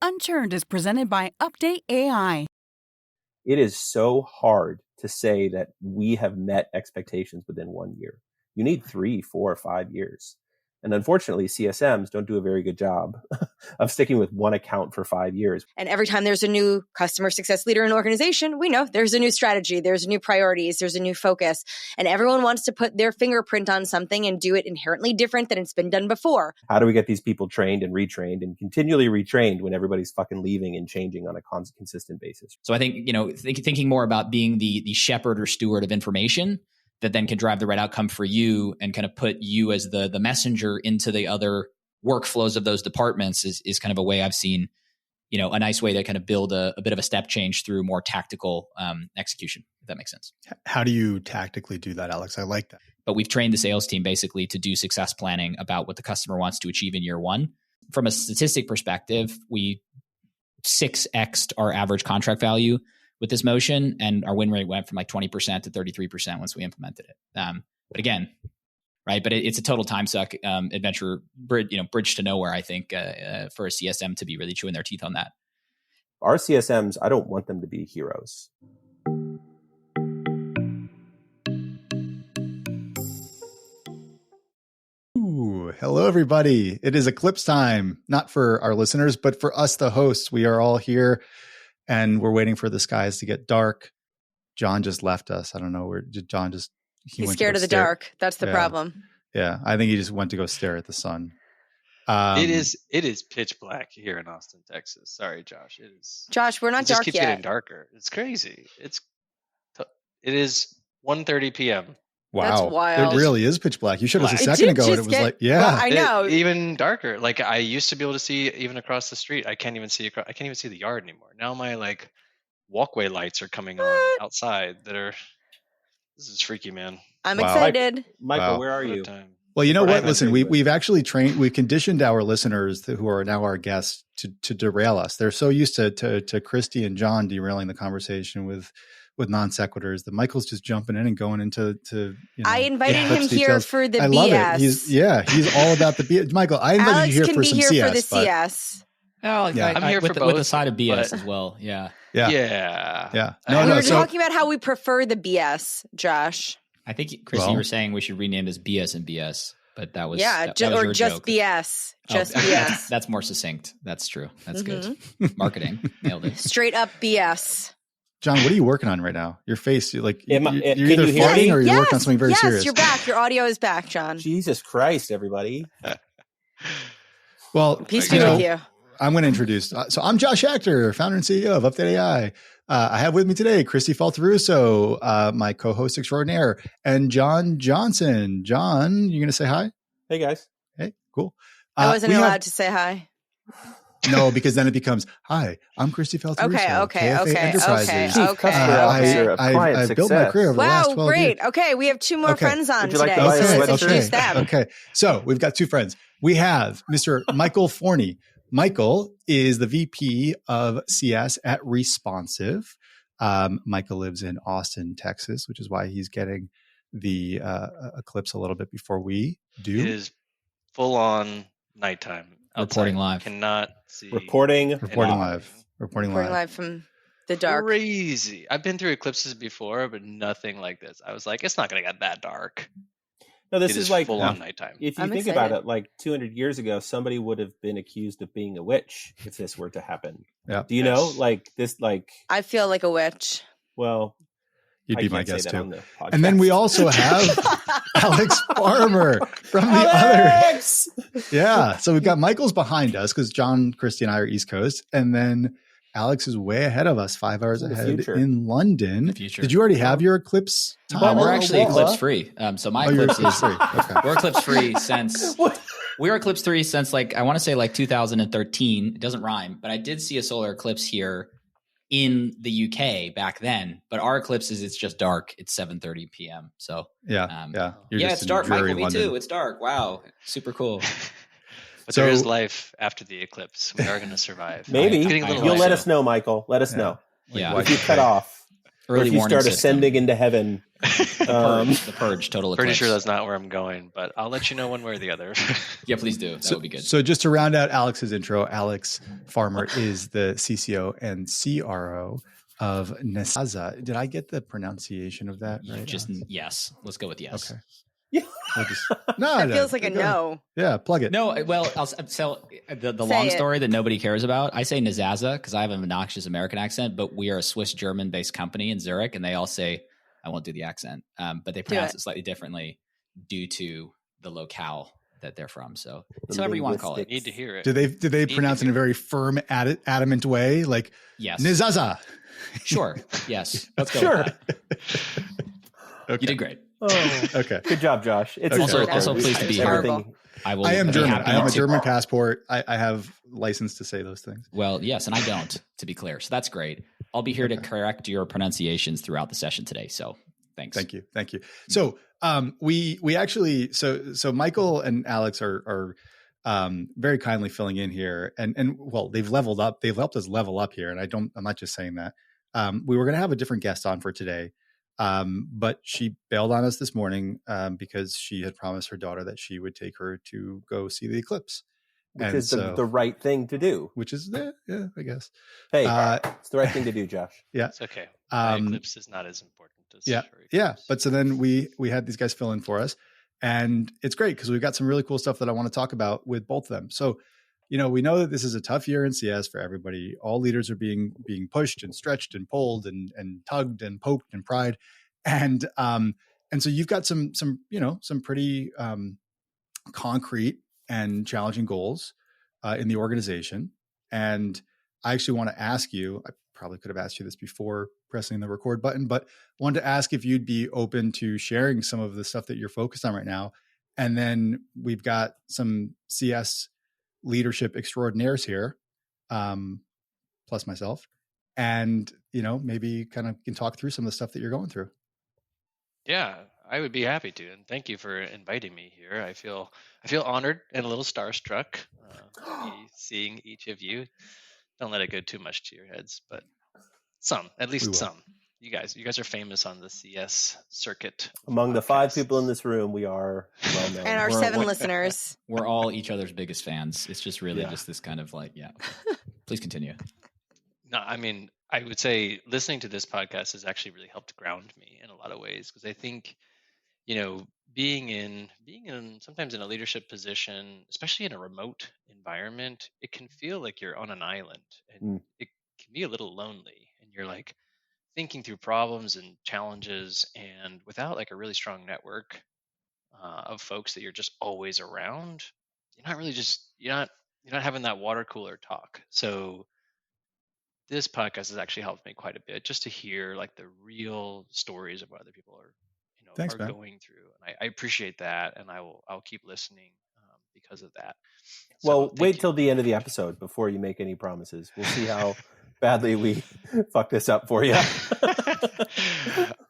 Unchurned is presented by UpdateAI. It is so hard to say that we have met expectations within 1 year. You need 3, 4, 5 years. And unfortunately, CSMs don't do a very good job of sticking with one account for 5 years. And every time there's a new customer success leader in an organization, we know there's a new strategy, there's new priorities, there's a new focus. And everyone wants to put their fingerprint on something and do it inherently different than it's been done before. How do we get these people trained and retrained and continually retrained when everybody's fucking leaving and changing on a consistent basis? So I think, thinking more about being the shepherd or steward of information that then can drive the right outcome for you and kind of put you as the messenger into the other workflows of those departments is kind of a way I've seen, a nice way to kind of build a bit of a step change through more tactical execution, if that makes sense. How do you tactically do that, Alex? I like that. But we've trained the sales team basically to do success planning about what the customer wants to achieve in year one. From a statistic perspective, we 6x'd our average contract value with this motion, and our win rate went from like 20% to 33% once we implemented it. But again, right? But it's a total time suck adventure, bridge to nowhere. I think for a CSM to be really chewing their teeth on that. Our CSMs, I don't want them to be heroes. Ooh, hello, everybody. It is Eclipse time, not for our listeners, but for us, the hosts. We are all here. And we're waiting for the skies to get dark. John just left us. I don't know where John just. He's scared of the dark. That's the problem. Yeah, I think he just went to go stare at the sun. It is pitch black here in Austin, Texas. Sorry, Josh. It is. Josh, we're not dark yet. It just keeps getting darker. It's crazy. It is 1:30 p.m. Wow, that's wild. It really is pitch black. You showed us a second ago, and it was like, yeah, well, I know. Even darker. Like I used to be able to see even across the street. I can't even see the yard anymore. Now my walkway lights are coming on outside. This is freaky, man. I'm excited. Michael, where are you? Well, you know what? Listen, we've actually we've conditioned our listeners who are now our guests to derail us. They're so used to Kristi and John derailing the conversation with non sequiturs that Michael's just jumping in and going into I invited him details. here for the BS. I love it. He's all about the BS. Michael, I invited Alex you here for some CS. Alex can be here for the CS. Oh, yeah. I'm here with for both, with a side of BS as well. Yeah. No, we were talking about how we prefer the BS, Josh. I think, Kristi, you were saying we should rename this BS and BS, but that was that was or your just joke. BS. Just BS. That's more succinct. That's true. That's good. Marketing. Nailed it. Straight up BS. John, what are you working on right now? Your face, you're either you farting or you're working on something very serious. Yes, you're back. Your audio is back, John. Jesus Christ, everybody. Well, peace be with you. I'm going to introduce. So I'm Josh Schachter, founder and CEO of UpdateAI. I have with me today Kristi Faltorusso, my co-host extraordinaire, and John Johnson. John, you going to say hi? Hey, guys. Hey, cool. I wasn't allowed to say hi. No, because then it becomes, hi, I'm Kristi Faltorusso. Okay. I've built my career over the last 12 great. years. Okay, we have two more friends on today. Let's introduce them. Okay, so we've got two friends. We have Mr. Michael Forney. Michael is the VP of CS at Responsive. Michael lives in Austin, Texas, which is why he's getting the Eclipse a little bit before we do. It is full on nighttime. Reporting live. Cannot see. Reporting live from the dark. Crazy. I've been through eclipses before, but nothing like this. I was like, it's not going to get that dark. No, this is like full on nighttime. If you think about it, like 200 years ago, somebody would have been accused of being a witch if this were to happen. Yeah. Do you know, like this, like I feel like a witch. Well, you'd be my guest too. And then we also have Alex Farmer from the other. Yeah. So we've got Michael's behind us because John, Kristi, and I are East Coast. And then Alex is way ahead of us, 5 hours ahead in London. Did you already have your Eclipse time? We're actually Eclipse free. So my Eclipse is free. Okay. We're Eclipse free since we were Eclipse 3 since I want to say 2013. It doesn't rhyme, but I did see a solar eclipse here in the UK back then. But our eclipse it's just dark. It's 7:30 p.m. So it's dark. Michael, me too. It's dark. Wow, super cool. But there is life after the eclipse. We are going to survive. Maybe. You'll let us know, Michael. Let us know. Yeah. If you cut off. Or if you start ascending into heaven. The purge, total eclipse. Pretty sure that's not where I'm going, but I'll let you know one way or the other. Yeah, please do. That would be good. So just to round out Alex's intro, Alex Farmer is the CCO and CRO of Nezasa. Did I get the pronunciation of that right? Yes. Let's go with yes. Okay. Yeah. That feels like a no. Yeah, plug it. No, well, I'll tell the long story that nobody cares about. I say Nezasa because I have an obnoxious American accent, but we are a Swiss-German-based company in Zurich, and they all say, I won't do the accent, but they pronounce it slightly differently due to the locale that they're from. So it's however you want to call it. Need to hear it. Do they pronounce it in a very firm, adamant way? Like, yes. Nezasa. Sure. Yes. Let's go with that. Okay. You did great. Oh, okay. Good job, Josh. It's also pleased to be here. I am German. I have a German passport. I have license to say those things. Well, yes, and I don't, to be clear. So that's great. I'll be here to correct your pronunciations throughout the session today. So thanks. Thank you. So we actually so Michael and Alex are very kindly filling in here, and well, they've leveled up. They've helped us level up here, and I'm not just saying that. We were going to have a different guest on for today. But she bailed on us this morning because she had promised her daughter that she would take her to go see the eclipse. Which is the right thing to do. Which is, yeah, I guess. Hey, it's the right thing to do, Josh. Yeah. It's okay. Eclipse is not as important as Yeah. But so then we had these guys fill in for us. And it's great because we've got some really cool stuff that I want to talk about with both of them. So, we know that this is a tough year in CS for everybody. All leaders are being pushed and stretched and pulled and tugged and poked and pried. And so you've got some pretty concrete and challenging goals in the organization. And I actually want to ask you, I probably could have asked you this before pressing the record button, but wanted to ask if you'd be open to sharing some of the stuff that you're focused on right now. And then we've got some CS leadership extraordinaires here, plus myself, and maybe kind of can talk through some of the stuff that you're going through. Yeah, I would be happy to, and thank you for inviting me here. I feel honored and a little starstruck seeing each of you. Don't let it go too much to your heads, but at least some. You guys are famous on the CS circuit. Among the 5 people in this room, we are well known. And our 7 listeners. We're all each other's biggest fans. It's just really just this kind of Please continue. No, I mean, I would say listening to this podcast has actually really helped ground me in a lot of ways, because I think, being in sometimes in a leadership position, especially in a remote environment, it can feel like you're on an island, and it can be a little lonely, and you're like thinking through problems and challenges, and without like a really strong network of folks that you're just always around, you're not having that water cooler talk. So this podcast has actually helped me quite a bit, just to hear like the real stories of what other people are Thanks, are going through, and I appreciate that, and I'll keep listening because of that. Well, wait till the end of the episode before you make any promises. We'll see how badly we fuck this up for you.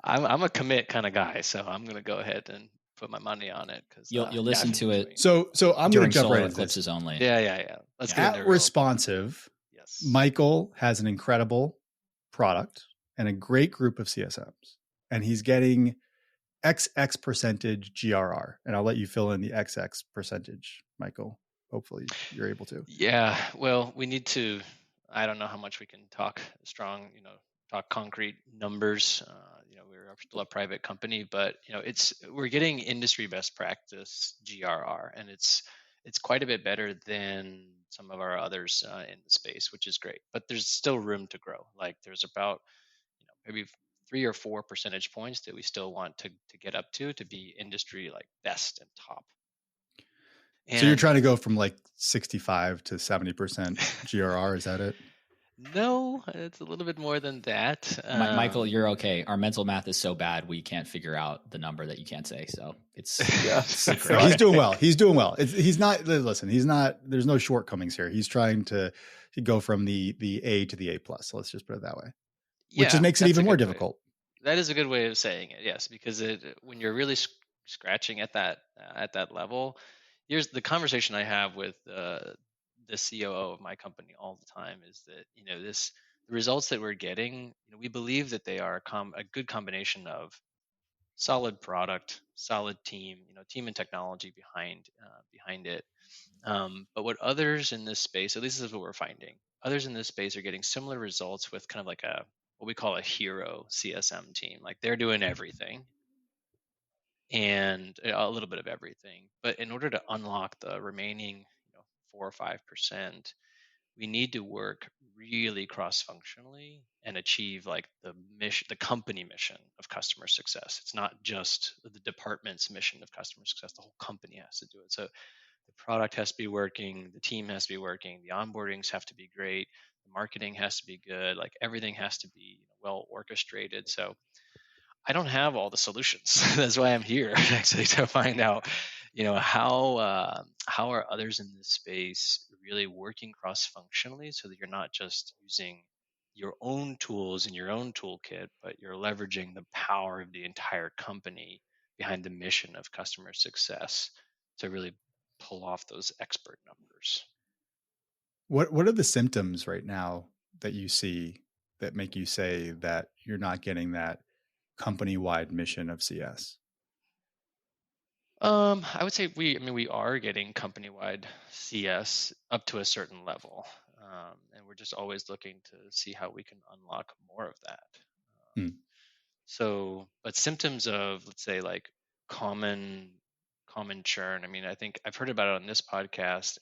I'm a commit kind of guy, so I'm going to go ahead and put my money on it, because you'll listen to it. So I'm going to jump right into Eclipses only. Yeah. Let's get at Responsive. Yes, Michael has an incredible product and a great group of CSMs, and he's getting XX percentage GRR. And I'll let you fill in the XX percentage, Michael. Hopefully you're able to. Yeah. Well, we need to. I don't know how much we can talk talk concrete numbers. We're still a private company, but we're getting industry best practice GRR, and it's quite a bit better than some of our others in the space, which is great. But there's still room to grow. Like there's about maybe 3 or 4 percentage points that we still want to get up to be industry like best and top. So you're trying to go from like 65 to 70% GRR, is that it? No, it's a little bit more than that. Michael, you're okay. Our mental math is so bad we can't figure out the number that you can't say. So it's secret. He's doing well. He's doing well. He's not. There's no shortcomings here. He's trying to go from the A to the A plus. So let's just put it that way. Which makes it even more difficult. That is a good way of saying it. Yes, because when you're really scratching at that level, here's the conversation I have with the COO of my company all the time is that the results that we're getting, we believe that they are a good combination of solid product, solid team, team and technology behind it. But what others in this space, at least this is what we're finding, others in this space are getting similar results with kind of like what we call a hero CSM team. Like they're doing everything and a little bit of everything. But in order to unlock the remaining, 4 or 5%, we need to work really cross-functionally and achieve like the mission, the company mission of customer success. It's not just the department's mission of customer success. The whole company has to do it. So the product has to be working, the team has to be working, the onboardings have to be great, the marketing has to be good, like everything has to be well orchestrated. So I don't have all the solutions. That's why I'm here actually, to find out, how are others in this space really working cross-functionally so that you're not just using your own tools in your own toolkit, but you're leveraging the power of the entire company behind the mission of customer success to really pull off those expert numbers. What are the symptoms right now that you see that make you say that you're not getting that company-wide mission of CS? I would say we are getting company-wide CS up to a certain level, and we're just always looking to see how we can unlock more of that. So, but symptoms of, let's say, like common churn. I think I've heard about it on this podcast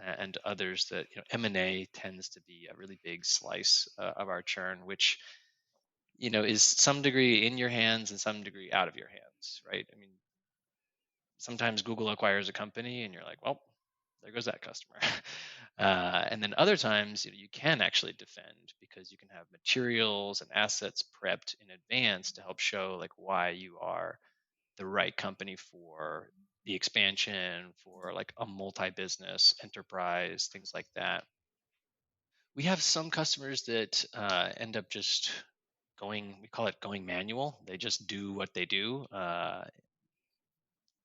and others that M&A tends to be a really big slice of our churn, which is some degree in your hands and some degree out of your hands, right? Sometimes Google acquires a company and you're like, well, there goes that customer. And then other times you can actually defend because you can have materials and assets prepped in advance to help show like why you are the right company for the expansion, for like a multi-business enterprise, things like that. We have some customers that end up just we call it going manual. They just do what they do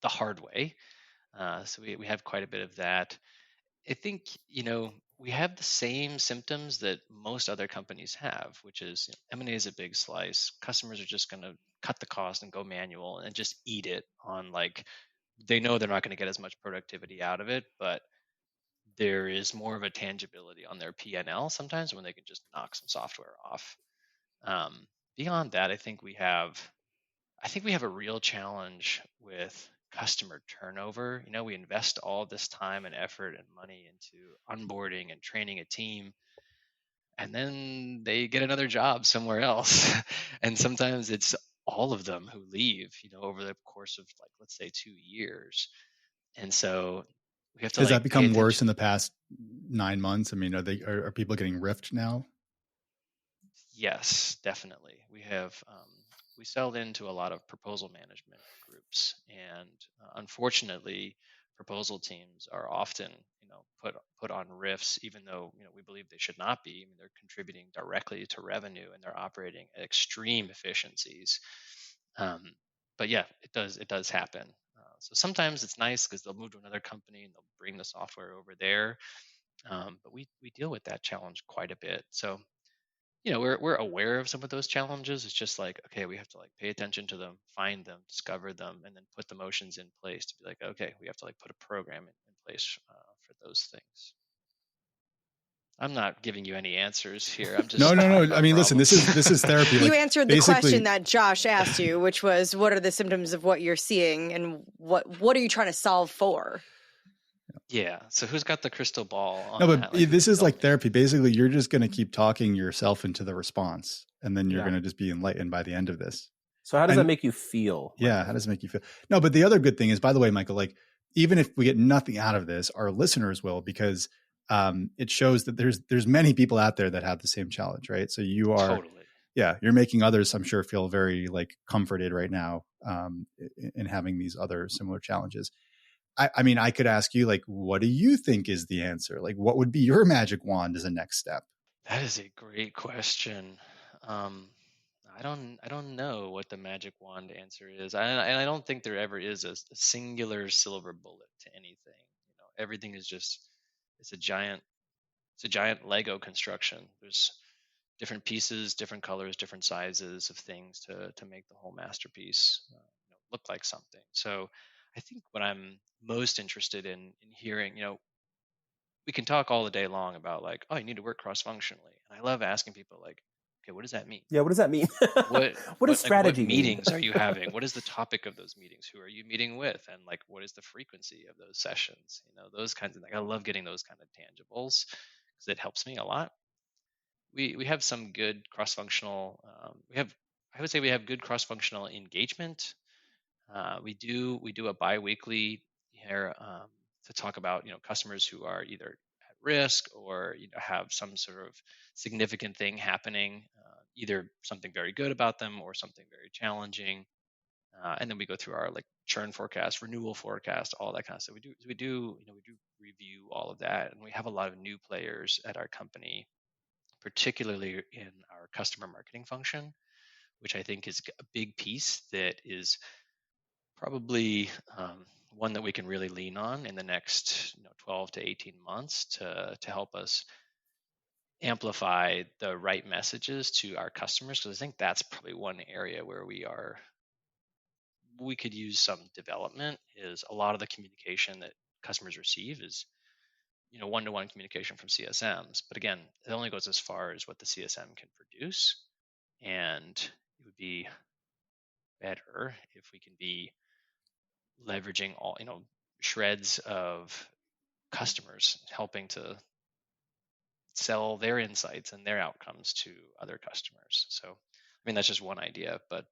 the hard way. So we have quite a bit of that. I think, we have the same symptoms that most other companies have, which is M&A is a big slice. Customers are just going to cut the cost and go manual and just eat it on like, they know they're not going to get as much productivity out of it, but there is more of a tangibility on their P&L sometimes when they can just knock some software off. Beyond that, I think we have a real challenge with customer turnover. We invest all this time and effort and money into onboarding and training a team, and then they get another job somewhere else. And sometimes it's all of them who leave, over the course of like, let's say 2 years. And so we have to Has that become worse in the past 9 months? Are people getting riffed now? Yes, definitely. We sell into a lot of proposal management groups, and unfortunately, proposal teams are often, put on riffs, even though we believe they should not be. They're contributing directly to revenue, and they're operating at extreme efficiencies. But yeah, it does happen. So sometimes it's nice because they'll move to another company and they'll bring the software over there. But we deal with that challenge quite a bit. So we're aware of some of those challenges. It's just like, okay, we have to like pay attention to them, find them, discover them, and then put the motions in place to be like, okay, we have to like put a program in place for those things. I'm not giving you any answers here. I'm just no. Listen, this is therapy. You answered the question that Josh asked you, which was, what are the symptoms of what you're seeing, and what are you trying to solve for? Yeah. So who's got the crystal ball on that? Like, this is like therapy. Basically, you're just going to keep talking yourself into the response, and then you're going to just be enlightened by the end of this. So how does that make you feel? Yeah. How does it make you feel? No, but the other good thing is, by the way, Michael, like even if we get nothing out of this, our listeners will, because it shows that there's many people out there that have the same challenge, right? So you are, totally. Yeah, you're making others, I'm sure, feel very like comforted right now in having these other similar challenges. I could ask you, like, what do you think is the answer? Like, what would be your magic wand as a next step? That is a great question. I don't know what the magic wand answer is. And I don't think there ever is a singular silver bullet to anything. Everything is just, it's a giant it's a giant Lego construction. There's different pieces, different colors, different sizes of things to make the whole masterpiece look like something. So I think what I'm most interested in hearing, we can talk all the day long about like, oh, you need to work cross-functionally. And I love asking people like, okay, what does that mean? Yeah, what does that mean? what does strategy what mean? meetings are you having? What is the topic of those meetings? Who are you meeting with? And like, what is the frequency of those sessions? Those kinds of things. I love getting those kind of tangibles because it helps me a lot. We have some good cross-functional, I would say we have good cross-functional engagement. We do a bi-weekly here to talk about customers who are either at risk or have some sort of significant thing happening, either something very good about them or something very challenging, and then we go through our like churn forecast, renewal forecast, all that kind of stuff. We do review all of that, and we have a lot of new players at our company, particularly in our customer marketing function, which I think is a big piece that is probably one that we can really lean on in the next 12 to 18 months to help us amplify the right messages to our customers, because I think that's probably one area where we could use some development. Is a lot of the communication that customers receive is one-to-one communication from CSMs, but again, it only goes as far as what the CSM can produce, and it would be better if we can be leveraging all shreds of customers, helping to sell their insights and their outcomes to other customers. So I mean, that's just one idea, but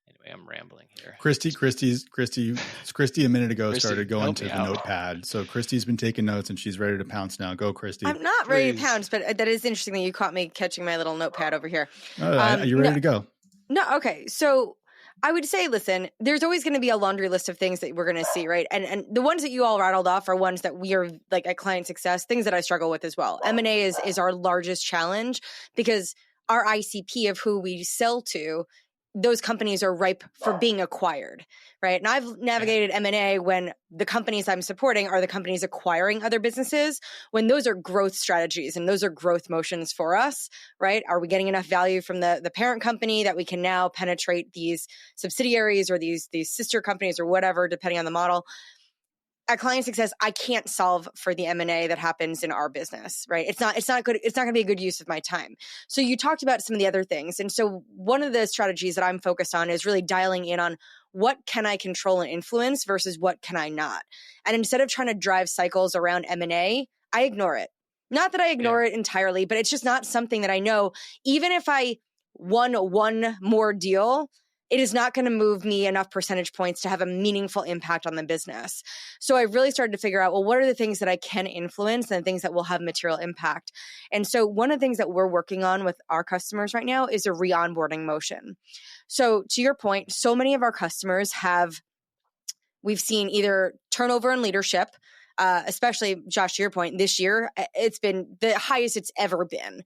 anyway, I'm rambling here. Kristi a minute ago started going to the notepad. So Kristi's been taking notes and she's ready to pounce now. Go, Kristi. I'm not ready to pounce, but that is interesting that you caught me catching my little notepad over here. Are you ready to go? No. Okay. So I would say, listen, there's always going to be a laundry list of things that we're going to see, right? And the ones that you all rattled off are ones that we are like at Client Success, things that I struggle with as well. M&A is our largest challenge because our ICP of who we sell to, those companies are ripe for being acquired, right? And I've navigated M&A when the companies I'm supporting are the companies acquiring other businesses, when those are growth strategies and those are growth motions for us, right? Are we getting enough value from the parent company that we can now penetrate these subsidiaries or these sister companies or whatever, depending on the model? At Client Success, I can't solve for the M&A that happens in our business, right? It's not good. It's not going to be a good use of my time. So you talked about some of the other things. And so one of the strategies that I'm focused on is really dialing in on what can I control and influence versus what can I not? And instead of trying to drive cycles around M&A, I ignore it. Not that I ignore it entirely, but it's just not something that I know, even if I won one more deal, it is not going to move me enough percentage points to have a meaningful impact on the business. So I really started to figure out, well, what are the things that I can influence and things that will have material impact? And so one of the things that we're working on with our customers right now is a re-onboarding motion. So to your point, so many of our customers we've seen either turnover in leadership, especially, Josh, to your point, this year, it's been the highest it's ever been.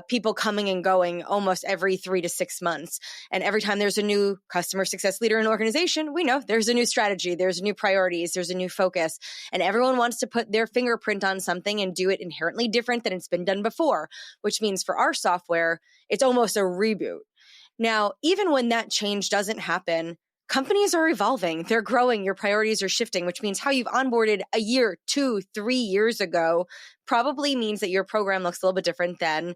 People coming and going almost every 3 to 6 months. And every time there's a new customer success leader in an organization, we know there's a new strategy, there's new priorities, there's a new focus. And everyone wants to put their fingerprint on something and do it inherently different than it's been done before, which means for our software, it's almost a reboot. Now, even when that change doesn't happen, companies are evolving, they're growing, your priorities are shifting, which means how you've onboarded a year, 2, 3 years ago probably means that your program looks a little bit different than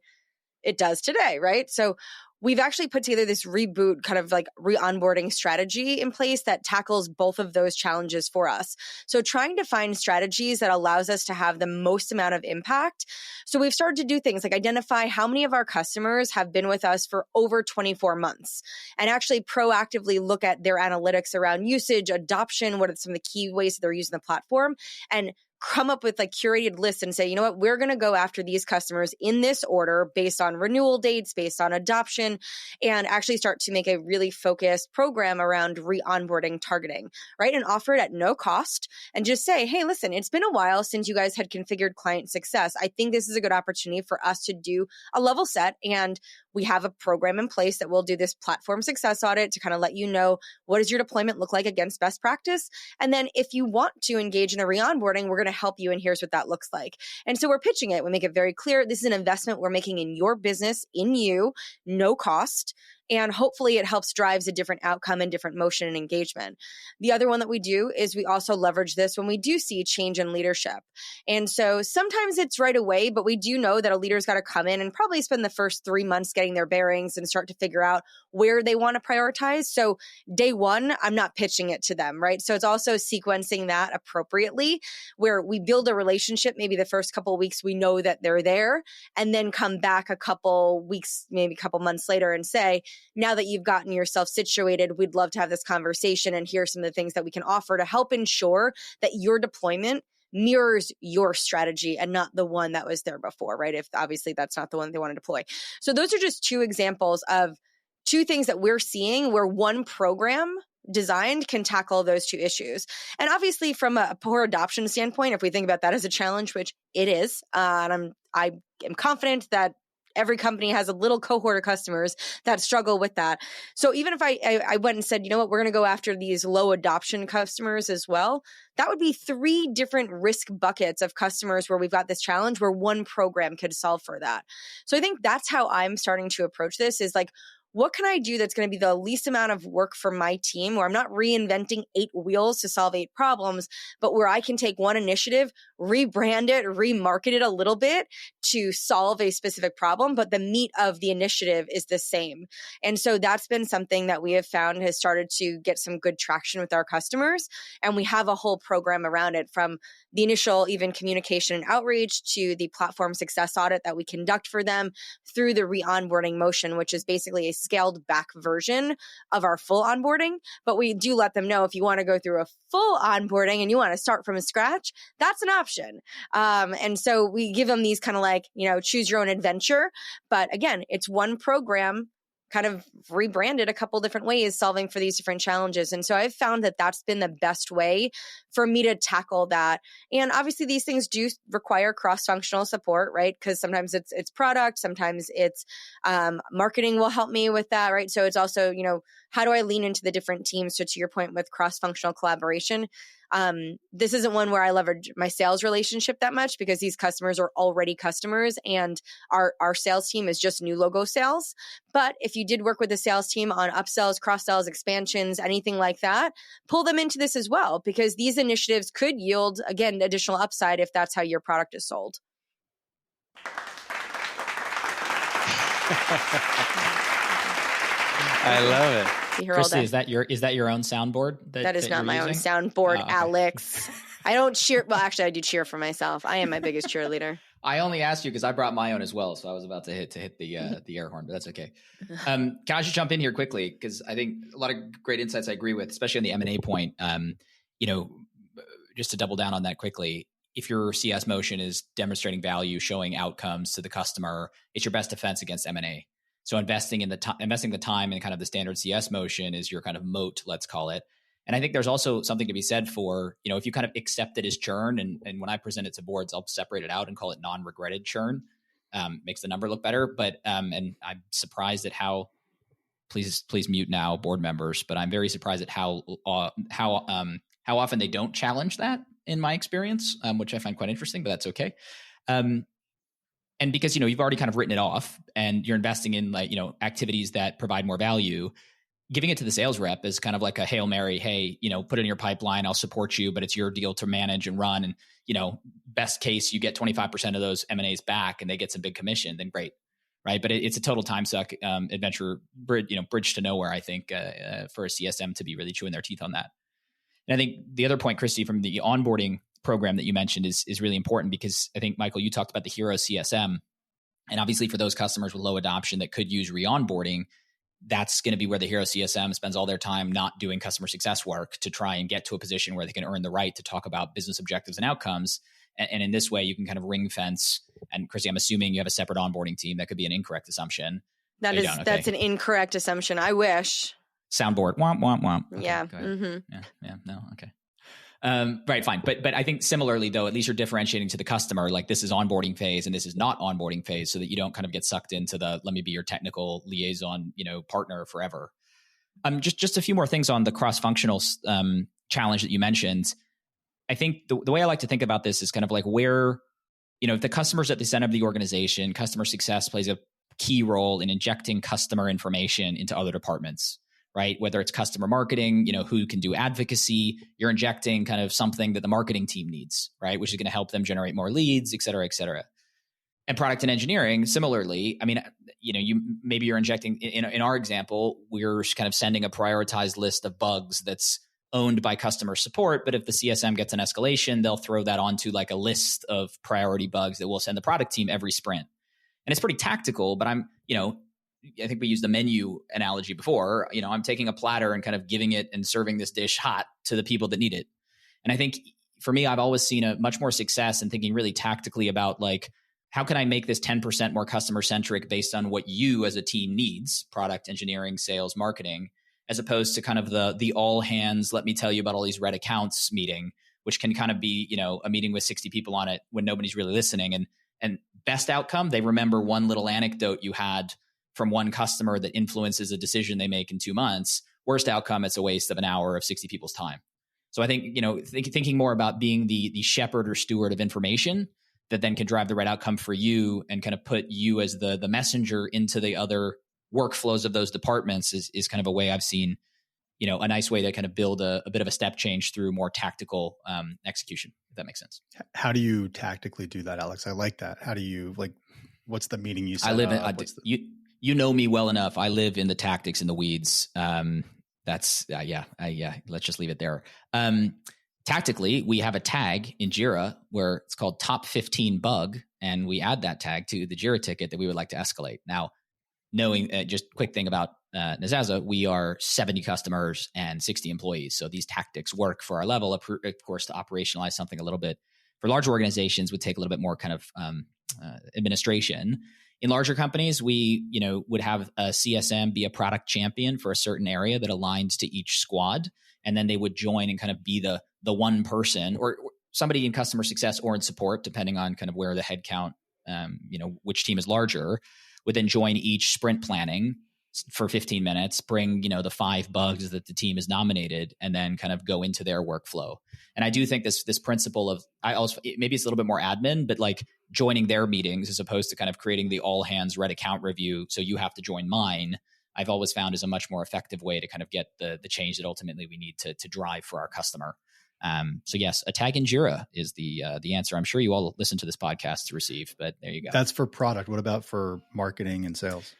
it does today, right? So we've actually put together this reboot kind of like re-onboarding strategy in place that tackles both of those challenges for us. So trying to find strategies that allows us to have the most amount of impact. So we've started to do things like identify how many of our customers have been with us for over 24 months and actually proactively look at their analytics around usage, adoption, what are some of the key ways that they're using the platform, and come up with like curated lists and say, you know what, we're going to go after these customers in this order based on renewal dates, based on adoption, and actually start to make a really focused program around re-onboarding targeting, right? And offer it at no cost and just say, hey, listen, it's been a while since you guys had configured Client Success. I think this is a good opportunity for us to do a level set, and we have a program in place that will do this platform success audit to kind of let you know what does your deployment look like against best practice. And then if you want to engage in a re-onboarding, we're going to help you. And here's what that looks like. And so we're pitching it. We make it very clear. This is an investment we're making in your business, in you, no cost. And hopefully it helps drives a different outcome and different motion and engagement. The other one that we do is we also leverage this when we do see change in leadership. And so sometimes it's right away, but we do know that a leader's got to come in and probably spend the first 3 months getting their bearings and start to figure out where they want to prioritize. So day one, I'm not pitching it to them, right? So it's also sequencing that appropriately, where we build a relationship. Maybe the first couple of weeks, we know that they're there, and then come back a couple weeks, maybe a couple months later and say, now that you've gotten yourself situated, we'd love to have this conversation, and here are some of the things that we can offer to help ensure that your deployment mirrors your strategy and not the one that was there before, right? If obviously that's not the one they want to deploy. So those are just 2 examples of 2 things that we're seeing where one program designed can tackle those 2 issues. And obviously from a poor adoption standpoint, if we think about that as a challenge, which it is, and I am confident that every company has a little cohort of customers that struggle with that. So even if I went and said, you know what, we're going to go after these low adoption customers as well, that would be 3 different risk buckets of customers where we've got this challenge where one program could solve for that. So I think that's how I'm starting to approach this, is like, what can I do that's going to be the least amount of work for my team, where I'm not reinventing 8 wheels to solve 8 problems, but where I can take one initiative, rebrand it, remarket it a little bit to solve a specific problem, but the meat of the initiative is the same. And so that's been something that we have found has started to get some good traction with our customers. And we have a whole program around it, from the initial even communication and outreach to the platform success audit that we conduct for them, through the re-onboarding motion, which is basically a scaled back version of our full onboarding. But we do let them know, if you want to go through a full onboarding and you want to start from scratch, that's an option. And so we give them these kind of like, choose your own adventure. But again, it's one program kind of rebranded a couple different ways, solving for these different challenges. And so I've found that that's been the best way for me to tackle that. And obviously these things do require cross-functional support, right? Because sometimes it's product, sometimes it's marketing will help me with that, right? So it's also, how do I lean into the different teams? So to your point with cross-functional collaboration, this isn't one where I leverage my sales relationship that much, because these customers are already customers and our sales team is just new logo sales. But if you did work with the sales team on upsells, cross-sells, expansions, anything like that, pull them into this as well, because these initiatives could yield, again, additional upside if that's how your product is sold. I love it. Kristi, is that your own soundboard? That is not my own soundboard, okay. Alex. I don't cheer. Well, actually, I do cheer for myself. I am my biggest cheerleader. I only asked you because I brought my own as well, so I was about to hit the air horn, but that's okay. Can I just jump in here quickly, because I think a lot of great insights I agree with, especially on the M&A point. Just to double down on that quickly, if your CS motion is demonstrating value, showing outcomes to the customer, it's your best defense against M&A. So investing the time in kind of the standard CS motion is your kind of moat, let's call it. And I think there's also something to be said for, if you kind of accept it as churn, and when I present it to boards, I'll separate it out and call it non-regretted churn. Makes the number look better. But and I'm surprised at how, please mute now, board members, but I'm very surprised at how often they don't challenge that in my experience, which I find quite interesting, but that's okay. And because, you've already kind of written it off and you're investing in activities that provide more value, giving it to the sales rep is kind of like a Hail Mary. Hey, put it in your pipeline. I'll support you, but it's your deal to manage and run. And, best case, you get 25% of those M&As back and they get some big commission, then great. Right. But it's a total time suck adventure, bridge to nowhere, I think, for a CSM to be really chewing their teeth on that. And I think the other point, Kristi, from the onboarding program that you mentioned is really important, because I think, Michael, you talked about the hero CSM, and obviously for those customers with low adoption that could use re-onboarding, that's going to be where the hero CSM spends all their time not doing customer success work to try and get to a position where they can earn the right to talk about business objectives and outcomes. And in this way, you can kind of ring fence. And Kristi, I'm assuming you have a separate onboarding team. That could be an incorrect assumption. That's an incorrect assumption. I wish. Soundboard. Womp, womp, womp. Okay, yeah. Mm-hmm. Yeah. No. Okay. Right, fine. But I think similarly, though, at least you're differentiating to the customer, like this is onboarding phase and this is not onboarding phase, so that you don't kind of get sucked into the let me be your technical liaison, partner forever. Just a few more things on the cross-functional challenge that you mentioned. I think the way I like to think about this is kind of like where, if the customer's at the center of the organization, customer success plays a key role in injecting customer information into other departments, right? Whether it's customer marketing, who can do advocacy, you're injecting kind of something that the marketing team needs, right? Which is going to help them generate more leads, et cetera, et cetera. And product and engineering, similarly, I mean, you're injecting, in our example, we're kind of sending a prioritized list of bugs that's owned by customer support. But if the CSM gets an escalation, they'll throw that onto like a list of priority bugs that we'll send the product team every sprint. And it's pretty tactical, but I think we used the menu analogy before. I'm taking a platter and kind of giving it and serving this dish hot to the people that need it. And I think for me, I've always seen a much more success in thinking really tactically about like, how can I make this 10% more customer centric based on what you as a team needs, product, engineering, sales, marketing, as opposed to kind of the all hands, let me tell you about all these red accounts meeting, which can kind of be, a meeting with 60 people on it when nobody's really listening. And best outcome, they remember one little anecdote you had from one customer that influences a decision they make in 2 months. Worst outcome, it's a waste of an hour of 60 people's time. So I think, thinking more about being the shepherd or steward of information that then can drive the right outcome for you and kind of put you as the messenger into the other workflows of those departments is kind of a way I've seen, a nice way to kind of build a bit of a step change through more tactical execution, if that makes sense. How do you tactically do that, Alex? I like that. How do you what's the meeting you set I live up? You know me well enough. I live in the tactics and the weeds. Let's just leave it there. Tactically, we have a tag in Jira where it's called top 15 bug, and we add that tag to the Jira ticket that we would like to escalate. Now, knowing just quick thing about Nezasa, we are 70 customers and 60 employees. So these tactics work for our level. Of course, to operationalize something a little bit for large organizations would take a little bit more kind of administration. In larger companies, we would have a CSM be a product champion for a certain area that aligns to each squad, and then they would join and kind of be the one person or somebody in customer success or in support, depending on kind of where the headcount, which team is larger, would then join each sprint planning for 15 minutes, bring, the 5 bugs that the team has nominated, and then kind of go into their workflow. And I do think this principle of, maybe it's a little bit more admin, but like joining their meetings as opposed to kind of creating the all hands red account review, so you have to join mine, I've always found is a much more effective way to kind of get the change that ultimately we need to drive for our customer. So yes, a tag in Jira is the answer. I'm sure you all listen to this podcast to receive, but there you go. That's for product. What about for marketing and sales?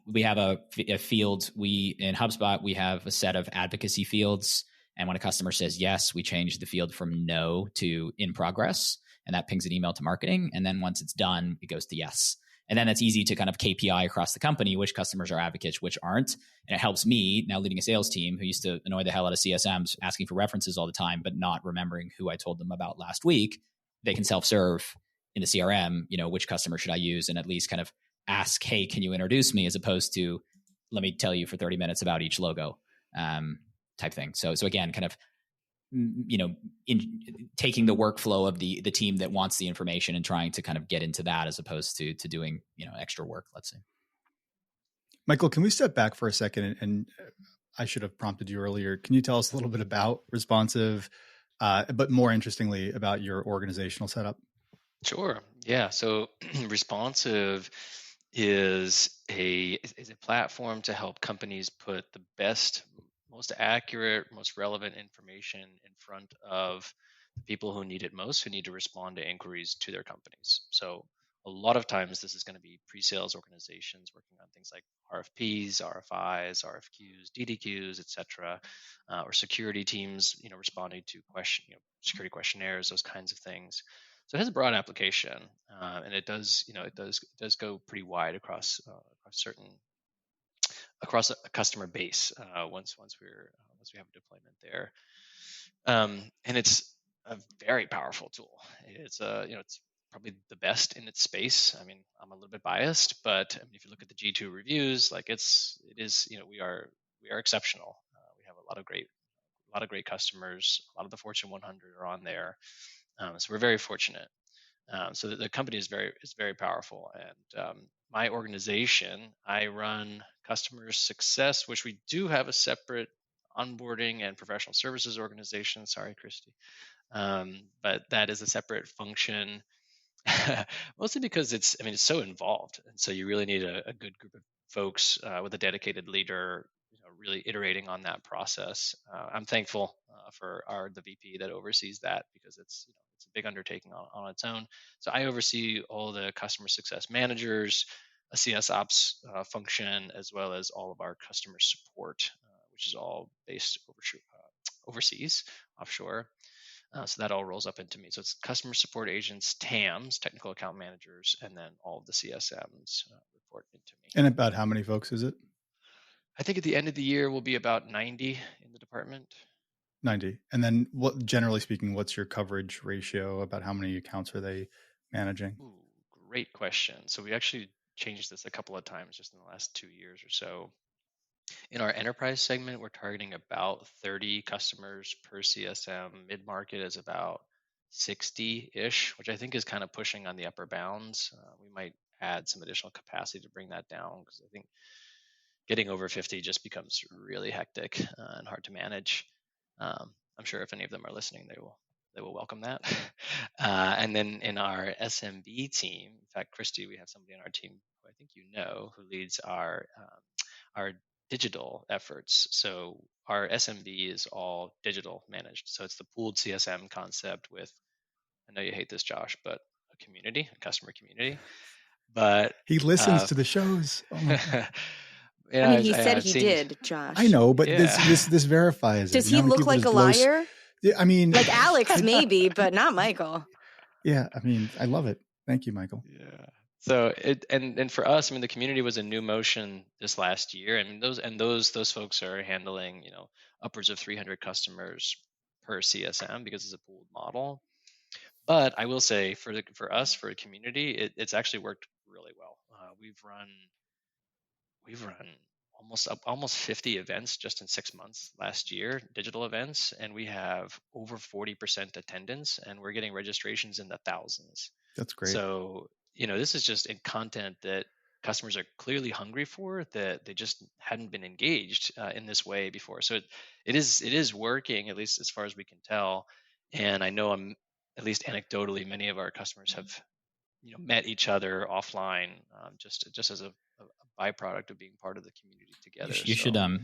We have a field. In HubSpot, we have a set of advocacy fields. And when a customer says yes, we change the field from no to in progress. And that pings an email to marketing. And then once it's done, it goes to yes. And then that's easy to kind of KPI across the company, which customers are advocates, which aren't. And it helps me now leading a sales team who used to annoy the hell out of CSMs asking for references all the time, but not remembering who I told them about last week. They can self-serve in the CRM, which customer should I use, and at least kind of ask, hey, can you introduce me, as opposed to let me tell you for 30 minutes about each logo type thing. So again, kind of, in taking the workflow of the team that wants the information and trying to kind of get into that as opposed to doing, extra work, let's say. Michael, can we step back for a second? And I should have prompted you earlier. Can you tell us a little bit about Responsive, but more interestingly about your organizational setup? Sure. Yeah. So Responsive is a platform to help companies put the best, most accurate, most relevant information in front of the people who need it most, who need to respond to inquiries to their companies. So a lot of times this is going to be pre-sales organizations working on things like RFPs, RFIs, RFQs, DDQs, et cetera, or security teams, responding to security questionnaires, those kinds of things. So it has a broad application, and it does go pretty wide across a customer base once we have a deployment there, and it's a very powerful tool. It's it's probably the best in its space. I mean, I'm a little bit biased, but if you look at the G2 reviews, like it is we are exceptional. We have a lot of great lot of great customers. A lot of the Fortune 100 are on there. So we're very fortunate. So the company is very powerful. And my organization, I run customer success, which we do have a separate onboarding and professional services organization. Sorry, Kristi. But that is a separate function, mostly because it's so involved, and so you really need a good group of folks with a dedicated leader, really iterating on that process. I'm thankful for the VP that oversees that, because it's it's a big undertaking on its own. So I oversee all the customer success managers, a CS ops function, as well as all of our customer support, which is all based overseas, offshore. So that all rolls up into me. So it's customer support agents, TAMs, technical account managers, and then all of the CSMs report into me. And about how many folks is it? I think at the end of the year we'll be about 90 in the department. 90. And then generally speaking, what's your coverage ratio? About how many accounts are they managing? Ooh, great question. So we actually changed this a couple of times just in the last 2 years or so. In our enterprise segment, we're targeting about 30 customers per CSM. Mid-market is about 60-ish, which I think is kind of pushing on the upper bounds. We might add some additional capacity to bring that down, because I think getting over 50 just becomes really hectic and hard to manage. I'm sure if any of them are listening, they will welcome that. And then in our SMB team, in fact, Kristi, we have somebody on our team who I think you know, who leads our digital efforts. So our SMB is all digital managed. So it's the pooled CSM concept with, I know you hate this, Josh, but a community, a customer community. But he listens to the shows. Oh my God. Yeah, I mean, he said he did, Josh. I know, but this verifies it. Does he look like a liar? I mean, like Alex, maybe, but not Michael. Yeah, I mean, I love it. Thank you, Michael. Yeah. So and for us, the community was a new motion this last year, and those folks are handling upwards of 300 customers per CSM, because it's a pooled model. But I will say, for us, for a community, it's actually worked really well. We've run almost 50 events just in 6 months last year, digital events, and we have over 40% attendance, and we're getting registrations in the thousands. That's great. So this is just in content that customers are clearly hungry for, that they just hadn't been engaged in this way before. So it is working, at least as far as we can tell. And I know, at least anecdotally, many of our customers have met each other offline, just as a byproduct of being part of the community together.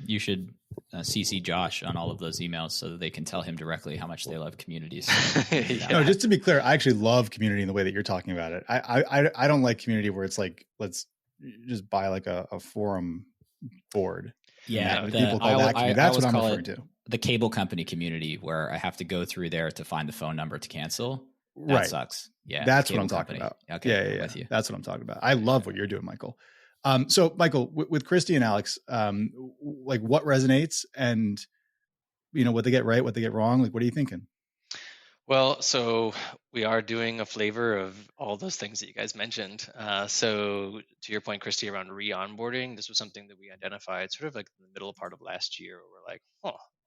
You should CC Josh on all of those emails so that they can tell him directly how much they love communities. No, just to be clear, I actually love community in the way that you're talking about it. I don't like community where it's like, let's just buy like a forum board. Yeah, people call that community. That's what I'm referring to. The cable company community, where I have to go through there to find the phone number to cancel. That sucks. Yeah, that's what I'm talking about. Okay, yeah. That's what I'm talking about. I love what you're doing, Michael. So Michael, with Kristi and Alex, like what resonates, and what they get right, what they get wrong, like what are you thinking? Well, so we are doing a flavor of all those things that you guys mentioned. So to your point, Kristi, around re-onboarding, this was something that we identified sort of like in the middle part of last year, where we're like,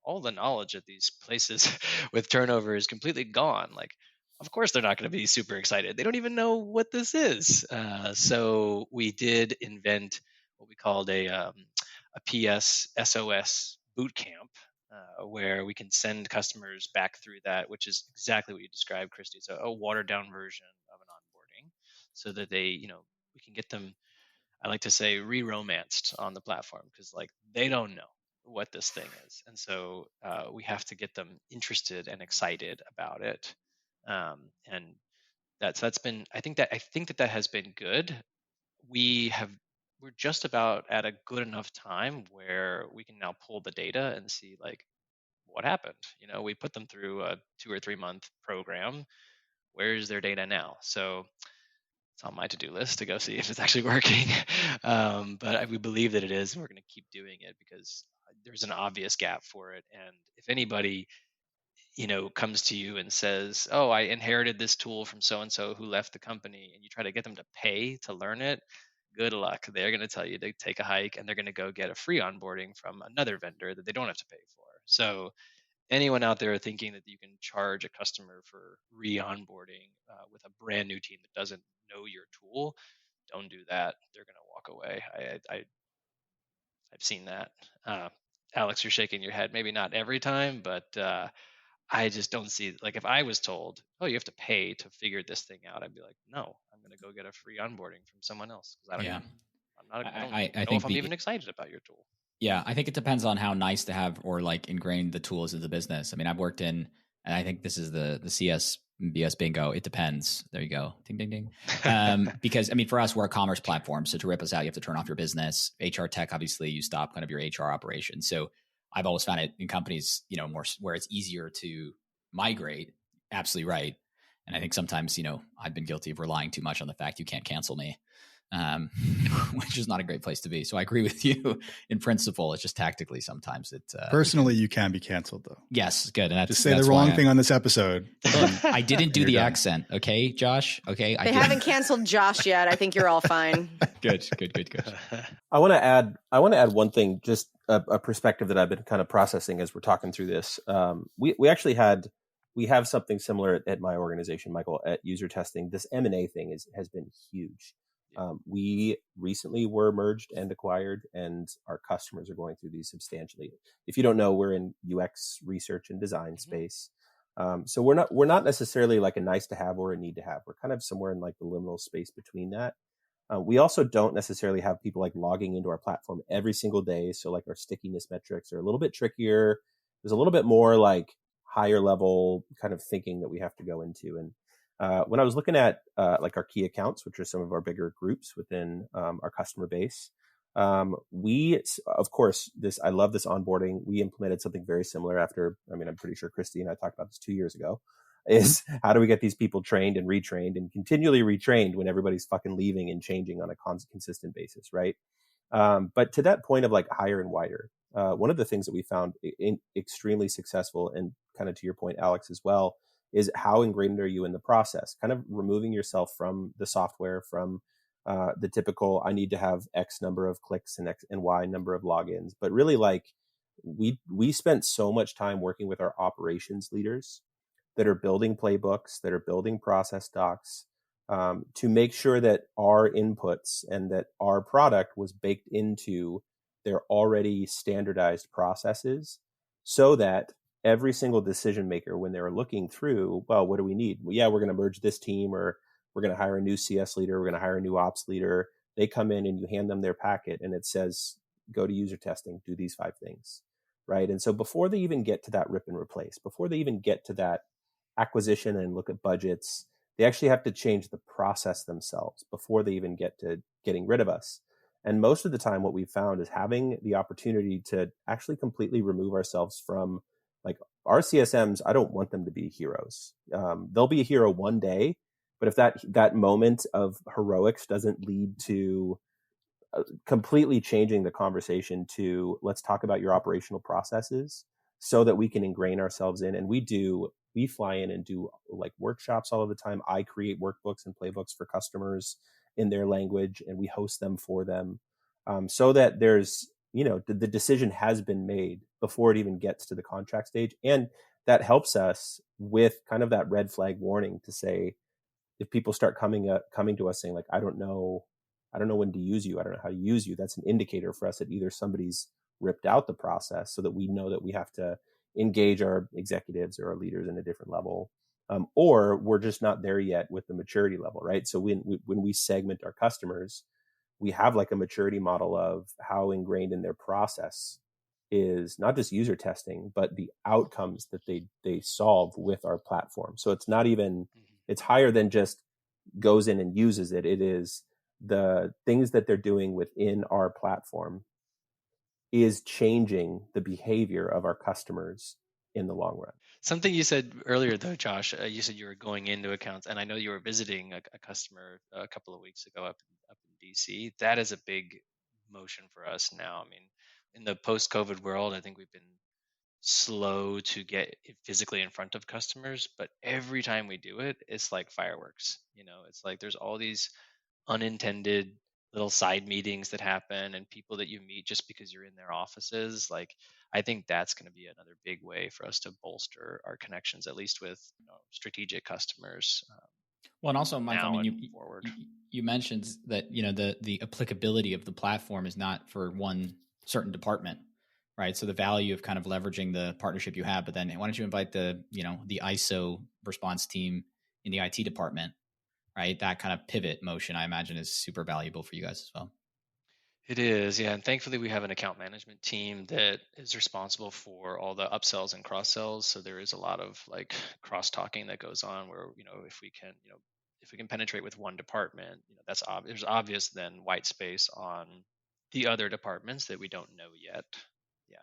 all the knowledge at these places with turnover is completely gone. Like, of course, they're not going to be super excited. They don't even know what this is. So we did invent what we called a PS SOS boot camp, where we can send customers back through that, which is exactly what you described, Kristi. It's a watered down version of an onboarding, so that they, we can get them, I like to say, re-romanced on the platform, because like they don't know what this thing is, and so we have to get them interested and excited about it. And that's been, I think that has been good. We're just about at a good enough time where we can now pull the data and see like what happened. We put them through a 2 or 3 month program. Where's their data now? So it's on my to-do list to go see if it's actually working. But we believe that it is, and we're going to keep doing it because there's an obvious gap for it. And if anybody comes to you and says, "Oh, I inherited this tool from so and so who left the company," and you try to get them to pay to learn it, good luck. They're going to tell you to take a hike, and they're going to go get a free onboarding from another vendor that they don't have to pay for. So anyone out there thinking that you can charge a customer for re-onboarding with a brand new team that doesn't know your tool, don't do that. They're going to walk away. I've seen that. Alex, you're shaking your head. Maybe not every time, but I just don't see, like, if I was told, oh, you have to pay to figure this thing out, I'd be like, no, I'm going to go get a free onboarding from someone else because I don't know if I'm even excited about your tool. Yeah, I think it depends on how nice to have or like ingrained the tool is in the business. I mean, I've worked in, and I think this is the CS BS bingo. It depends. There you go. Ding, ding, ding. Because I mean, for us, we're a commerce platform. So to rip us out, you have to turn off your business. HR tech, obviously, you stop kind of your HR operation. So I've always found it in companies, more where it's easier to migrate. Absolutely right. And I think sometimes, I've been guilty of relying too much on the fact you can't cancel me. Which is not a great place to be. So I agree with you in principle. It's just tactically sometimes it. Personally, you can be canceled though. Yes, good. And just say the wrong thing on this episode. I didn't do the accent. Okay, Josh. Okay, they haven't canceled Josh yet. I think you're all fine. Good. I want to add one thing, just a perspective that I've been kind of processing as we're talking through this. We actually have something similar at my organization, Michael, at user testing. This M&A thing has been huge. We recently were merged and acquired, and our customers are going through these substantially. If you don't know, we're in UX research and design space. So we're not necessarily like a nice to have or a need to have. We're kind of somewhere in like the liminal space between that. We also don't necessarily have people like logging into our platform every single day. So like our stickiness metrics are a little bit trickier. There's a little bit more like higher level kind of thinking that we have to go into. And when I was looking at like our key accounts, which are some of our bigger groups within our customer base, we, of course, I love this onboarding. We implemented something very similar I'm pretty sure Kristi and I talked about this 2 years ago, is how do we get these people trained and retrained and continually retrained when everybody's fucking leaving and changing on a consistent basis, right? But to that point of like higher and wider, one of the things that we found extremely successful, and kind of to your point, Alex, as well, is how ingrained are you in the process, kind of removing yourself from the software, from the typical, I need to have X number of clicks and X and Y number of logins. But really, like, we spent so much time working with our operations leaders that are building playbooks, that are building process docs, to make sure that our inputs and that our product was baked into their already standardized processes, so that every single decision maker, when they were looking through, well, what do we need? Well, yeah, we're going to merge this team, or we're going to hire a new CS leader, we're going to hire a new ops leader. They come in and you hand them their packet and it says, go to user testing, do these 5 things, right? And so before they even get to that rip and replace, before they even get to that acquisition and look at budgets, they actually have to change the process themselves before they even get to getting rid of us. And most of the time, what we've found is having the opportunity to actually completely remove ourselves from, like, our CSMs, I don't want them to be heroes. They'll be a hero one day, but if that moment of heroics doesn't lead to completely changing the conversation to, let's talk about your operational processes so that we can ingrain ourselves in. And we fly in and do like workshops all of the time. I create workbooks and playbooks for customers in their language, and we host them for them, so that there's, the decision has been made before it even gets to the contract stage. And that helps us with kind of that red flag warning to say, if people start coming to us saying like, I don't know when to use you, I don't know how to use you, that's an indicator for us that either somebody's ripped out the process, so that we know that we have to engage our executives or our leaders in a different level, or we're just not there yet with the maturity level, right? So when we segment our customers, we have like a maturity model of how ingrained in their process is not just user testing, but the outcomes that they solve with our platform. So it's not even, it's higher than just goes in and uses it. It is the things that they're doing within our platform is changing the behavior of our customers in the long run. Something you said earlier, though, Josh, you said you were going into accounts, and I know you were visiting a customer a couple of weeks ago up in DC. That is a big motion for us now. I mean, in the post-COVID world, I think we've been slow to get physically in front of customers, but every time we do it, it's like fireworks. It's like there's all these unintended little side meetings that happen and people that you meet just because you're in their offices. Like, I think that's going to be another big way for us to bolster our connections, at least with strategic customers. Well, and also, Michael, I mean, forward. you mentioned that the applicability of the platform is not for one certain department, right? So the value of kind of leveraging the partnership you have, but then why don't you invite the ISO response team in the IT department, right? That kind of pivot motion, I imagine, is super valuable for you guys as well. It is, yeah. And thankfully, we have an account management team that is responsible for all the upsells and cross sells. So there is a lot of like cross talking that goes on where, if we can penetrate with one department, there's obvious then white space on the other departments that we don't know yet. Yeah.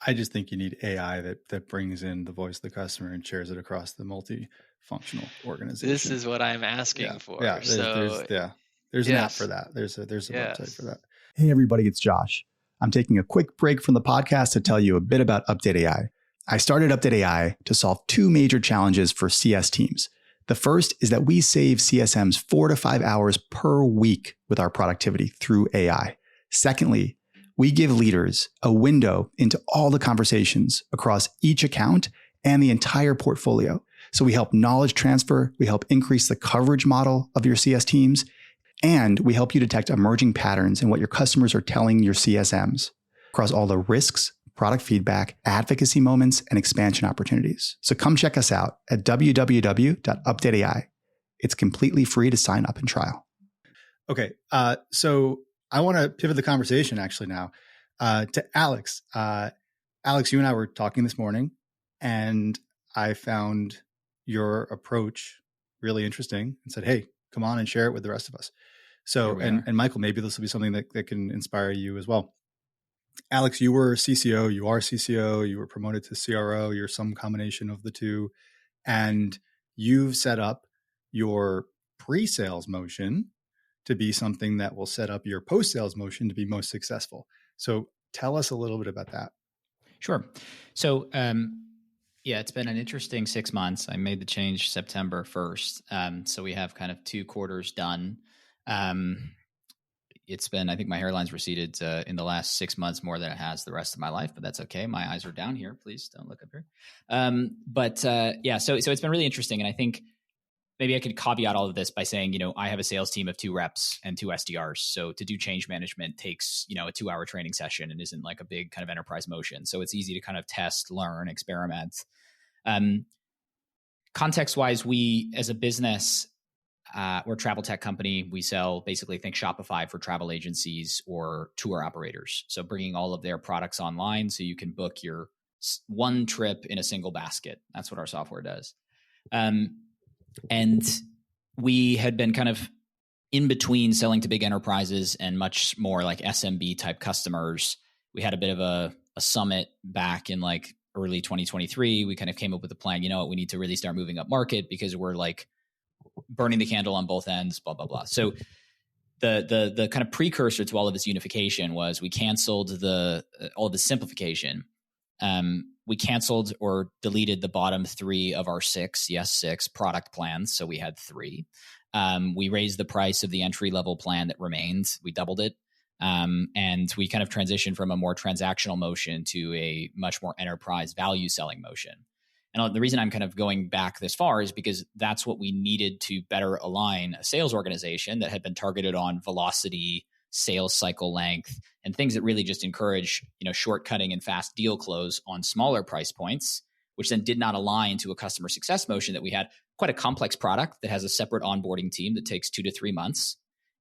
I just think you need AI that brings in the voice of the customer and shares it across the multifunctional organization. This is what I'm asking for. Yeah, there's an app for that. There's a website for that. Hey everybody, it's Josh. I'm taking a quick break from the podcast to tell you a bit about UpdateAI. I started UpdateAI to solve two major challenges for CS teams. The first is that we save CSMs 4 to 5 hours per week with our productivity through AI. Secondly, we give leaders a window into all the conversations across each account and the entire portfolio. So we help knowledge transfer, we help increase the coverage model of your CS teams, and we help you detect emerging patterns in what your customers are telling your CSMs across all the risks, product feedback, advocacy moments, and expansion opportunities. So come check us out at www.updateai. It's completely free to sign up and trial. Okay, so I want to pivot the conversation actually now to Alex. Alex, you and I were talking this morning, and I found your approach really interesting and said, hey, come on and share it with the rest of us. So, and Michael, maybe this will be something that can inspire you as well. Alex, you were CCO, you are CCO, you were promoted to CRO, you're some combination of the two, and you've set up your pre-sales motion to be something that will set up your post-sales motion to be most successful. So tell us a little bit about that. Sure. So, it's been an interesting 6 months. I made the change September 1st. So we have kind of 2 quarters done. It's been, I think my hairline's receded in the last 6 months more than it has the rest of my life, but that's okay. My eyes are down here. Please don't look up here. So it's been really interesting. And I think maybe I could caveat all of this by saying, I have a sales team of 2 reps and 2 SDRs. So to do change management takes, a 2-hour training session and isn't like a big kind of enterprise motion. So it's easy to kind of test, learn, experiment. Context-wise, we as a business, we're a travel tech company. We sell basically think Shopify for travel agencies or tour operators. So bringing all of their products online so you can book your one trip in a single basket. That's what our software does. And we had been kind of in between selling to big enterprises and much more like SMB type customers. We had a bit of a summit back in like early 2023. We kind of came up with a plan, we need to really start moving up market because we're like burning the candle on both ends, blah, blah, blah. So the kind of precursor to all of this unification was we canceled all of the simplification. We canceled or deleted the bottom 3 of our 6 product plans. So we had 3. We raised the price of the entry-level plan that remained. We doubled it. And we kind of transitioned from a more transactional motion to a much more enterprise value selling motion. And the reason I'm kind of going back this far is because that's what we needed to better align a sales organization that had been targeted on velocity, sales cycle length, and things that really just encourage, shortcutting and fast deal close on smaller price points, which then did not align to a customer success motion that we had quite a complex product that has a separate onboarding team that takes 2 to 3 months,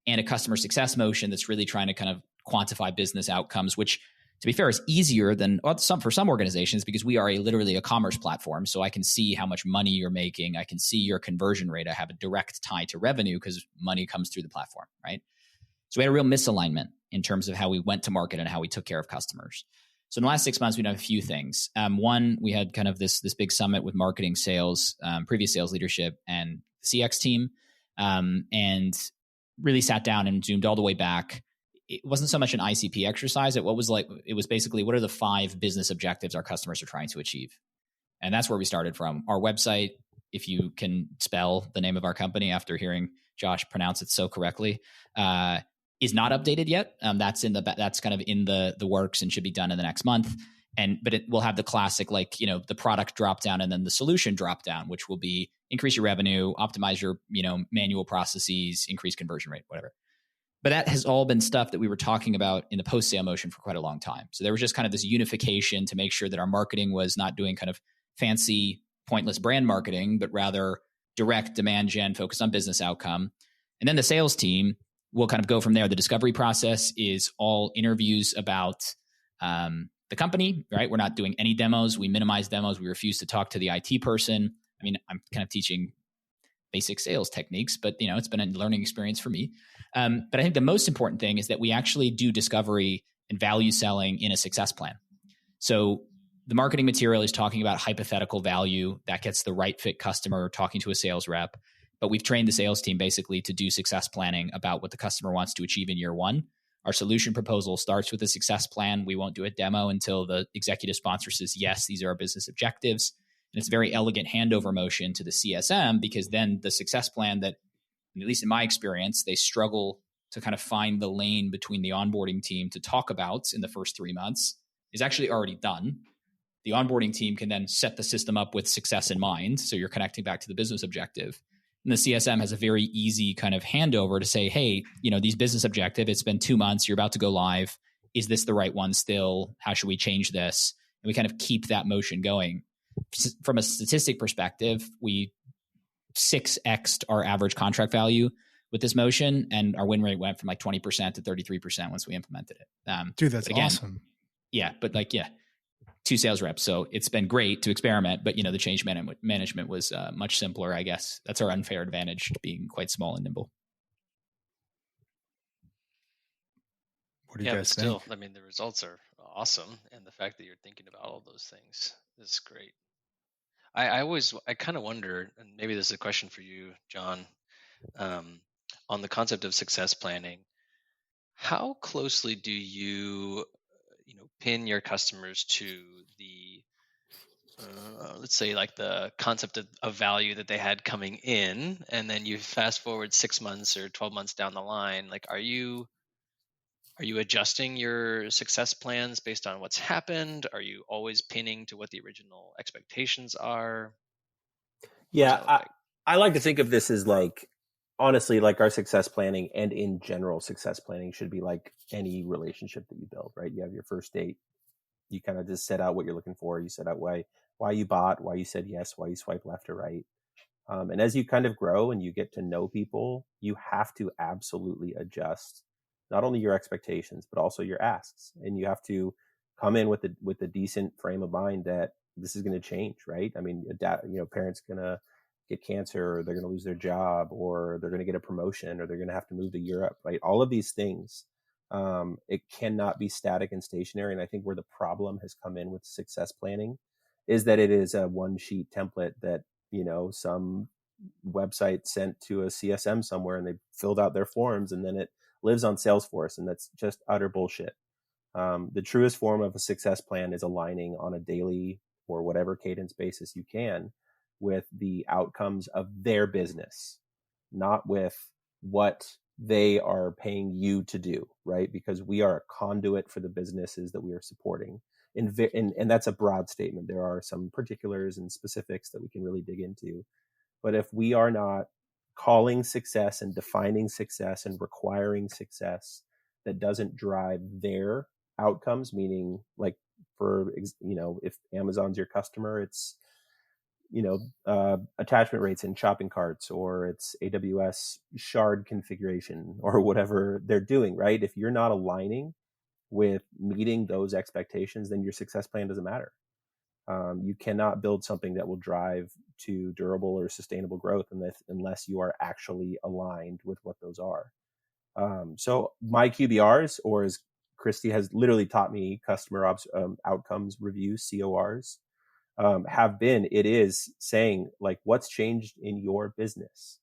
and a customer success motion that's really trying to kind of quantify business outcomes, which, to be fair, is easier than for some organizations because we are literally a commerce platform. So I can see how much money you're making. I can see your conversion rate. I have a direct tie to revenue because money comes through the platform, right? So we had a real misalignment in terms of how we went to market and how we took care of customers. So in the last 6 months, we've done a few things. One, we had kind of this big summit with marketing, sales, previous sales leadership, and the CX team, and really sat down and zoomed all the way back. It wasn't so much an ICP exercise. It was basically, what are the 5 business objectives our customers are trying to achieve? And that's where we started from. Our website, if you can spell the name of our company after hearing Josh pronounce it so correctly, is not updated yet. That's kind of in the works and should be done in the next month. But it will have the classic, like, the product drop down and then the solution drop down, which will be increase your revenue, optimize your, manual processes, increase conversion rate, whatever. But that has all been stuff that we were talking about in the post-sale motion for quite a long time. So there was just kind of this unification to make sure that our marketing was not doing kind of fancy, pointless brand marketing, but rather direct demand gen focused on business outcome. And then the sales team will kind of go from there. The discovery process is all interviews about the company, right? We're not doing any demos. We minimize demos. We refuse to talk to the IT person. I mean, I'm kind of teaching basic sales techniques, but it's been a learning experience for me. But I think the most important thing is that we actually do discovery and value selling in a success plan. So the marketing material is talking about hypothetical value that gets the right fit customer talking to a sales rep. But we've trained the sales team basically to do success planning about what the customer wants to achieve in year one. Our solution proposal starts with a success plan. We won't do a demo until the executive sponsor says, yes, these are our business objectives. And it's a very elegant handover motion to the CSM, because then the success plan that, at least in my experience, they struggle to kind of find the lane between the onboarding team to talk about in the first 3 months is actually already done. The onboarding team can then set the system up with success in mind. So you're connecting back to the business objective. And the CSM has a very easy kind of handover to say, hey, these business objective, it's been 2 months, you're about to go live. Is this the right one still? How should we change this? And we kind of keep that motion going. From a statistic perspective, we 6x'd our average contract value with this motion, and our win rate went from like 20% to 33% once we implemented it. Dude, that's awesome. Yeah, but 2 sales reps. So it's been great to experiment, but the change management was much simpler, I guess. That's our unfair advantage, being quite small and nimble. What do you guys think? Still, I mean, the results are awesome, and the fact that you're thinking about all those things is great. I kind of wonder, and maybe this is a question for you, John, on the concept of success planning. How closely do you pin your customers to the let's say like the concept of value that they had coming in, and then you fast forward 6 months or 12 months down the line? Like, are you adjusting your success plans based on what's happened? Are you always pinning to what the original expectations are? Yeah, I like to think of this as honestly, our success planning, and in general, success planning should be like any relationship that you build, right? You have your first date. You kind of just set out what you're looking for. You set out why you bought, why you said yes, why you swipe left or right. And as you kind of grow and you get to know people, you have to absolutely adjust not only your expectations, but also your asks. And you have to come in with a decent frame of mind that this is going to change, right? I mean, parents going to get cancer, or they're going to lose their job, or they're going to get a promotion, or they're going to have to move to Europe, right? All of these things, it cannot be static and stationary. And I think where the problem has come in with success planning is that it is a one sheet template that, some website sent to a CSM somewhere, and they filled out their forms, and then it lives on Salesforce. And that's just utter bullshit. The truest form of a success plan is aligning on a daily or whatever cadence basis you can with the outcomes of their business, not with what they are paying you to do, right? Because we are a conduit for the businesses that we are supporting. And that's a broad statement. There are some particulars and specifics that we can really dig into. But if we are not calling success and defining success and requiring success that doesn't drive their outcomes, meaning if Amazon's your customer, it's attachment rates in shopping carts, or it's AWS shard configuration, or whatever they're doing, right? If you're not aligning with meeting those expectations, then your success plan doesn't matter. You cannot build something that will drive to durable or sustainable growth unless you are actually aligned with what those are. So my QBRs, or as Kristi has literally taught me, customer outcomes reviews, CORs, it is saying what's changed in your business.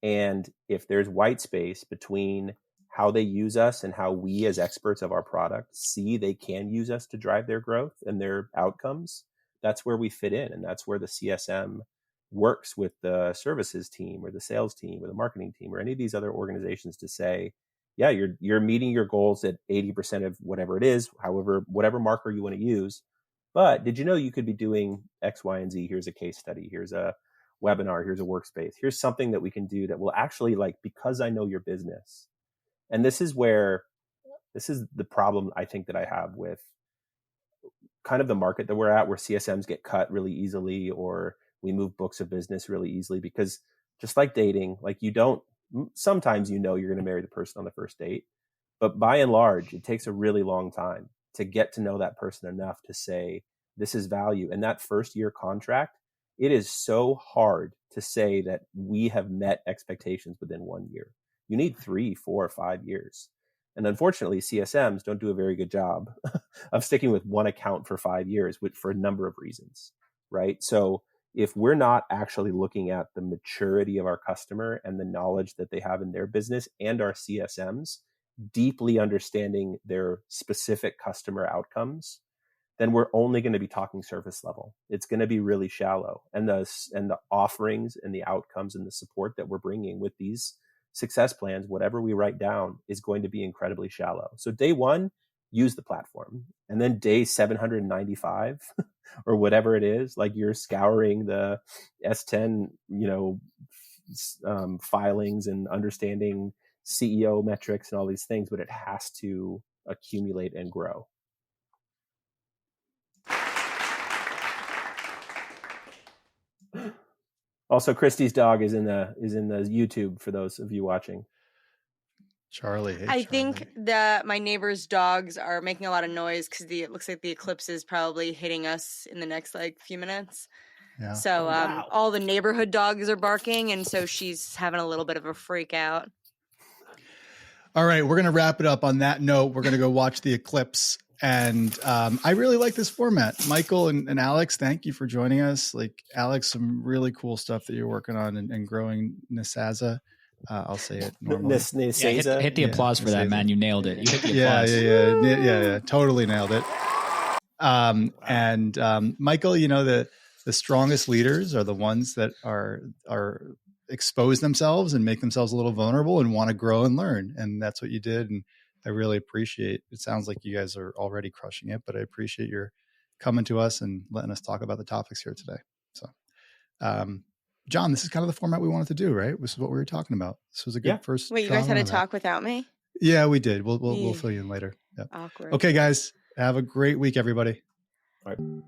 And if there's white space between how they use us and how we as experts of our product see they can use us to drive their growth and their outcomes, that's where we fit in. And that's where the CSM works with the services team or the sales team or the marketing team or any of these other organizations to say, yeah, you're meeting your goals at 80% of whatever it is, whatever marker you want to use. But did you know you could be doing X, Y, and Z? Here's a case study. Here's a webinar. Here's a workspace. Here's something that we can do that will actually, like, because I know your business. And this is the problem I think that I have with kind of the market that we're at, where CSMs get cut really easily, or we move books of business really easily, because just like dating, like sometimes you're going to marry the person on the first date, but by and large, it takes a really long time to get to know that person enough to say, this is value. And that first year contract, it is so hard to say that we have met expectations within 1 year. You need 3, 4, 5 years. And unfortunately, CSMs don't do a very good job of sticking with one account for 5 years for a number of reasons, right? So if we're not actually looking at the maturity of our customer and the knowledge that they have in their business, and our CSMs deeply understanding their specific customer outcomes, then we're only going to be talking surface level. It's going to be really shallow. And the offerings and the outcomes and the support that we're bringing with these success plans, whatever we write down, is going to be incredibly shallow. So day 1, use the platform. And then day 795 or whatever it is, like, you're scouring the S10, filings and understanding CEO metrics and all these things, but it has to accumulate and grow. Also, Kristi's dog is in the YouTube for those of you watching. Charlie. Hey, I think that my neighbor's dogs are making a lot of noise because it looks like the eclipse is probably hitting us in the next few minutes. Yeah. So wow. All the neighborhood dogs are barking, and so she's having a little bit of a freak out. All right, we're going to wrap it up on that note. We're going to go watch the eclipse. And I really like this format. Michael and Alex, thank you for joining us. Like, Alex, some really cool stuff that you're working on and growing Nezasa. I'll say it normally. Yeah, hit the applause for that, man. You nailed it. You hit the applause. Yeah. Totally nailed it. And Michael, the strongest leaders are the ones that are expose themselves and make themselves a little vulnerable and want to grow and learn. And that's what you did. And I really appreciate it. Sounds like you guys are already crushing it, but I appreciate your coming to us and letting us talk about the topics here today. So, John, this is kind of the format we wanted to do, right? This is what we were talking about. This was a good first. Wait, you guys had to talk without me? Yeah, we did. We'll fill you in later. Yep. Awkward. Okay, guys, have a great week, everybody. All right.